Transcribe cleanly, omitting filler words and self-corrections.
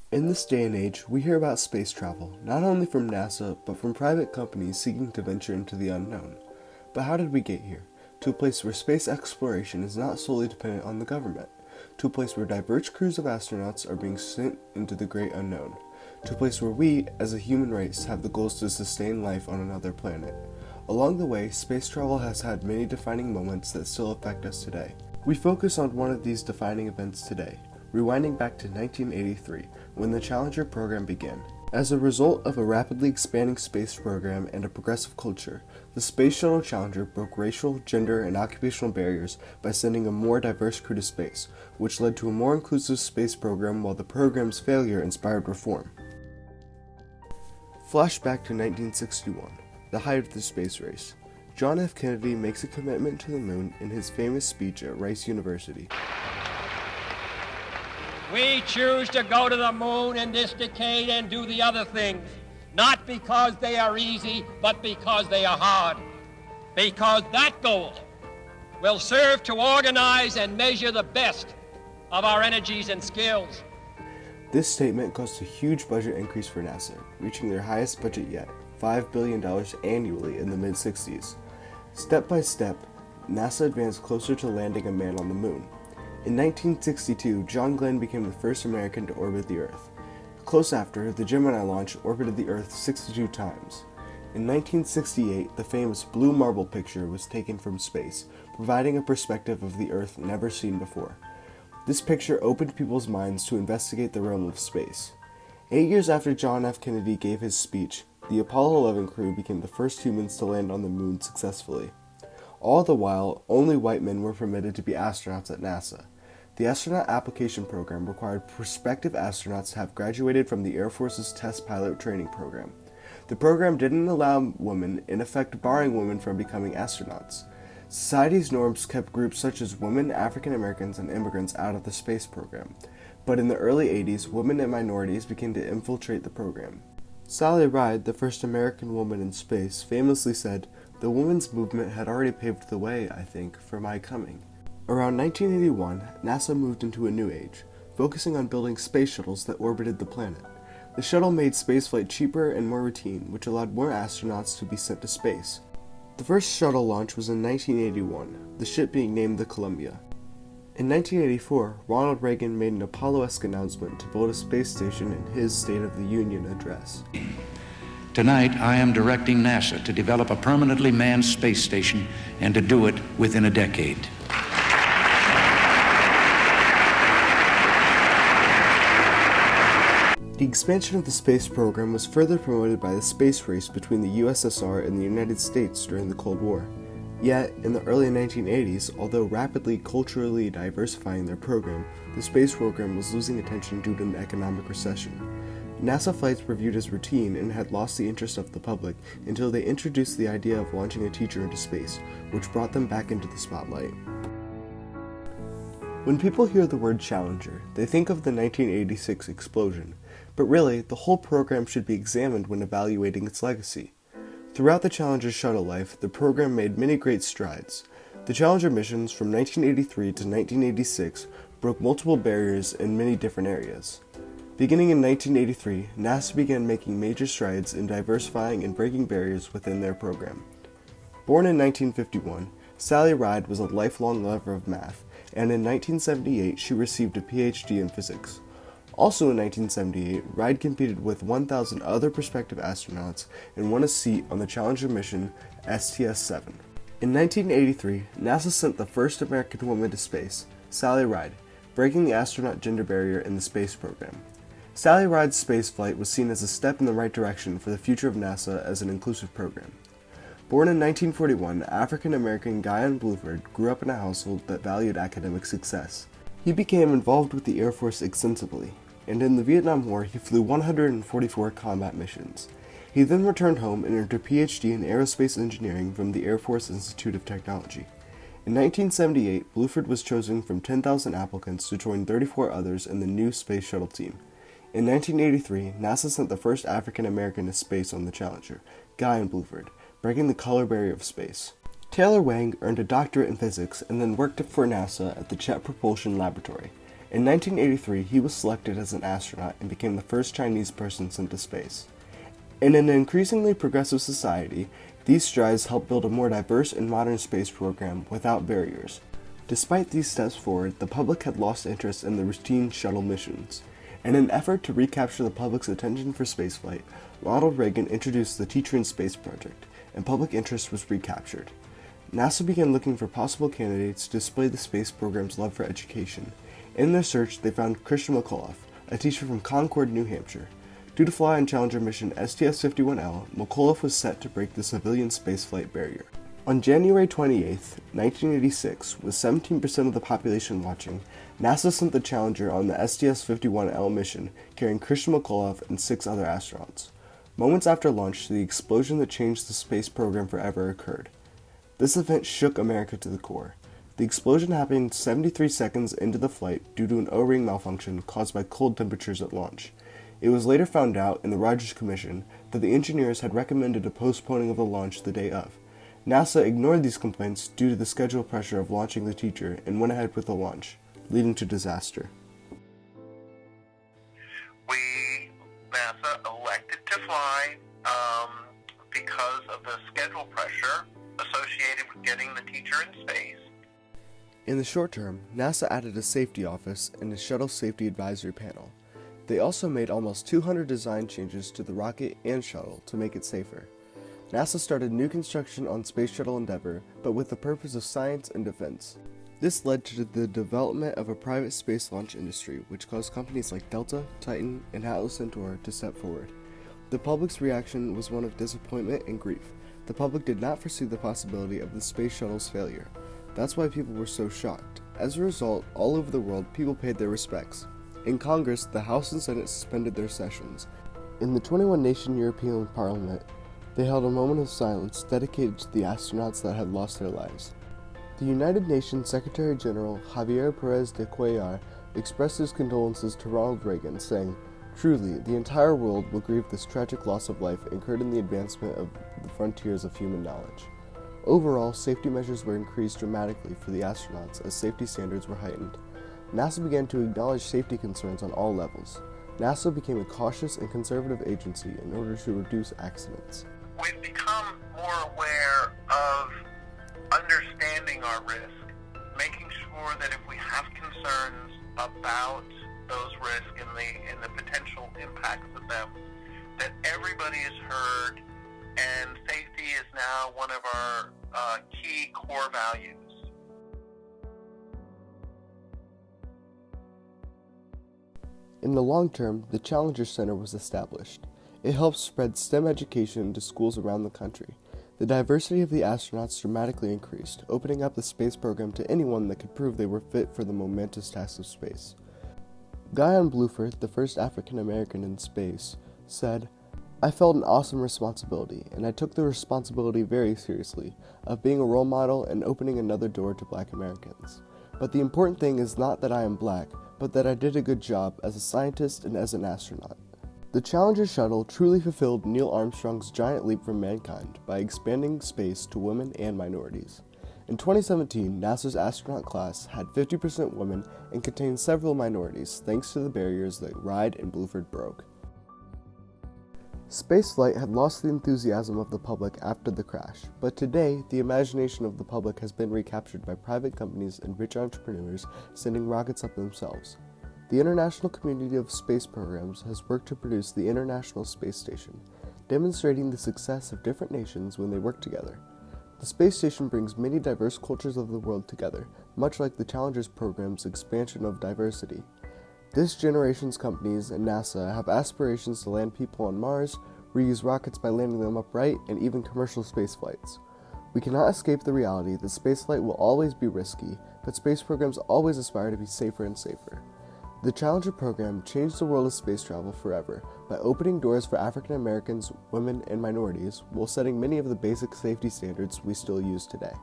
In this day and age, we hear about space travel, not only from NASA, but from private companies seeking to venture into the unknown. But how did we get here? To a place where space exploration is not solely dependent on the government. To a place where diverse crews of astronauts are being sent into the great unknown. To a place where we, as a human race, have the goals to sustain life on another planet. Along the way, space travel has had many defining moments that still affect us today. We focus on one of these defining events today, rewinding back to 1983, when the Challenger program began. As a result of a rapidly expanding space program and a progressive culture, the Space Shuttle Challenger broke racial, gender, and occupational barriers by sending a more diverse crew to space, which led to a more inclusive space program while the program's failure inspired reform. Flashback to 1961, the height of the space race. John F. Kennedy makes a commitment to the moon in his famous speech at Rice University. We choose to go to the moon in this decade and do the other things, not because they are easy, but because they are hard. Because that goal will serve to organize and measure the best of our energies and skills. This statement caused a huge budget increase for NASA, reaching their highest budget yet, $5 billion annually in the mid-60s. Step by step, NASA advanced closer to landing a man on the moon. In 1962, John Glenn became the first American to orbit the Earth. Close after, the Gemini launch orbited the Earth 62 times. In 1968, the famous Blue Marble picture was taken from space, providing a perspective of the Earth never seen before. This picture opened people's minds to investigate the realm of space. 8 years after John F. Kennedy gave his speech, the Apollo 11 crew became the first humans to land on the moon successfully. All the while, only white men were permitted to be astronauts at NASA. The astronaut application program required prospective astronauts to have graduated from the Air Force's test pilot training program. The program didn't allow women, in effect barring women from becoming astronauts. Society's norms kept groups such as women, African Americans, and immigrants out of the space program. But in the early 80s, women and minorities began to infiltrate the program. Sally Ride, the first American woman in space, famously said, "The women's movement had already paved the way, I think, for my coming." Around 1981, NASA moved into a new age, focusing on building space shuttles that orbited the planet. The shuttle made spaceflight cheaper and more routine, which allowed more astronauts to be sent to space. The first shuttle launch was in 1981, the ship being named the Columbia. In 1984, Ronald Reagan made an Apollo-esque announcement to build a space station in his State of the Union address. Tonight, I am directing NASA to develop a permanently manned space station and to do it within a decade. The expansion of the space program was further promoted by the space race between the USSR and the United States during the Cold War. Yet, in the early 1980s, although rapidly culturally diversifying their program, the space program was losing attention due to an economic recession. NASA flights were viewed as routine and had lost the interest of the public until they introduced the idea of launching a teacher into space, which brought them back into the spotlight. When people hear the word Challenger, they think of the 1986 explosion, but really, the whole program should be examined when evaluating its legacy. Throughout the Challenger shuttle life, the program made many great strides. The Challenger missions from 1983 to 1986 broke multiple barriers in many different areas. Beginning in 1983, NASA began making major strides in diversifying and breaking barriers within their program. Born in 1951, Sally Ride was a lifelong lover of math, and in 1978 she received a PhD in physics. Also in 1978, Ride competed with 1,000 other prospective astronauts and won a seat on the Challenger mission STS-7. In 1983, NASA sent the first American woman to space, Sally Ride, breaking the astronaut gender barrier in the space program. Sally Ride's spaceflight was seen as a step in the right direction for the future of NASA as an inclusive program. Born in 1941, African-American Guyon Bluford grew up in a household that valued academic success. He became involved with the Air Force extensively, and in the Vietnam War he flew 144 combat missions. He then returned home and earned a PhD in aerospace engineering from the Air Force Institute of Technology. In 1978, Bluford was chosen from 10,000 applicants to join 34 others in the new Space Shuttle team. In 1983, NASA sent the first African American to space on the Challenger, Guyon Bluford, breaking the color barrier of space. Taylor Wang earned a doctorate in physics and then worked for NASA at the Jet Propulsion Laboratory. In 1983, he was selected as an astronaut and became the first Chinese person sent to space. In an increasingly progressive society, these strides help build a more diverse and modern space program without barriers. Despite these steps forward, the public had lost interest in the routine shuttle missions. In an effort to recapture the public's attention for spaceflight, Ronald Reagan introduced the Teacher in Space project, and public interest was recaptured. NASA began looking for possible candidates to display the space program's love for education. In their search, they found Christian McAuliffe, a teacher from Concord, New Hampshire. Due to fly on Challenger mission STS-51L, McAuliffe was set to break the civilian spaceflight barrier. On January 28, 1986, with 17% of the population watching, NASA sent the Challenger on the STS-51L mission, carrying Christian McAuliffe and 6 other astronauts. Moments after launch, the explosion that changed the space program forever occurred. This event shook America to the core. The explosion happened 73 seconds into the flight due to an O-ring malfunction caused by cold temperatures at launch. It was later found out in the Rogers Commission that the engineers had recommended a postponing of the launch the day of. NASA ignored these complaints due to the schedule pressure of launching the Teacher and went ahead with the launch, leading to disaster. NASA elected to fly because of the schedule pressure associated with getting the Teacher in space. In the short term, NASA added a safety office and a shuttle safety advisory panel. They also made almost 200 design changes to the rocket and shuttle to make it safer. NASA started new construction on Space Shuttle Endeavour, but with the purpose of science and defense. This led to the development of a private space launch industry, which caused companies like Delta, Titan, and Atlas Centaur to step forward. The public's reaction was one of disappointment and grief. The public did not foresee the possibility of the space shuttle's failure. That's why people were so shocked. As a result, all over the world, people paid their respects. In Congress, the House and Senate suspended their sessions. In the 21-nation European Parliament, they held a moment of silence dedicated to the astronauts that had lost their lives. The United Nations Secretary General Javier Pérez de Cuellar expressed his condolences to Ronald Reagan, saying, "Truly, the entire world will grieve this tragic loss of life incurred in the advancement of the frontiers of human knowledge." Overall, safety measures were increased dramatically for the astronauts as safety standards were heightened. NASA began to acknowledge safety concerns on all levels. NASA became a cautious and conservative agency in order to reduce accidents. We've become more aware of understanding our risk, making sure that if we have concerns about those risks and the potential impacts of them, that everybody is heard, and safety is now one of our key core values. In the long term, the Challenger Center was established. It helped spread STEM education into schools around the country. The diversity of the astronauts dramatically increased, opening up the space program to anyone that could prove they were fit for the momentous task of space. Guyon Bluford, the first African American in space, said, "I felt an awesome responsibility, and I took the responsibility very seriously, of being a role model and opening another door to Black Americans. But the important thing is not that I am Black, but that I did a good job as a scientist and as an astronaut." The Challenger shuttle truly fulfilled Neil Armstrong's giant leap for mankind by expanding space to women and minorities. In 2017, NASA's astronaut class had 50% women and contained several minorities thanks to the barriers that Ride and Bluford broke. Spaceflight had lost the enthusiasm of the public after the crash, but today, the imagination of the public has been recaptured by private companies and rich entrepreneurs sending rockets up themselves. The International Community of Space Programs has worked to produce the International Space Station, demonstrating the success of different nations when they work together. The space station brings many diverse cultures of the world together, much like the Challenger's program's expansion of diversity. This generation's companies and NASA have aspirations to land people on Mars, reuse rockets by landing them upright, and even commercial space flights. We cannot escape the reality that spaceflight will always be risky, but space programs always aspire to be safer and safer. The Challenger program changed the world of space travel forever by opening doors for African Americans, women, and minorities while setting many of the basic safety standards we still use today.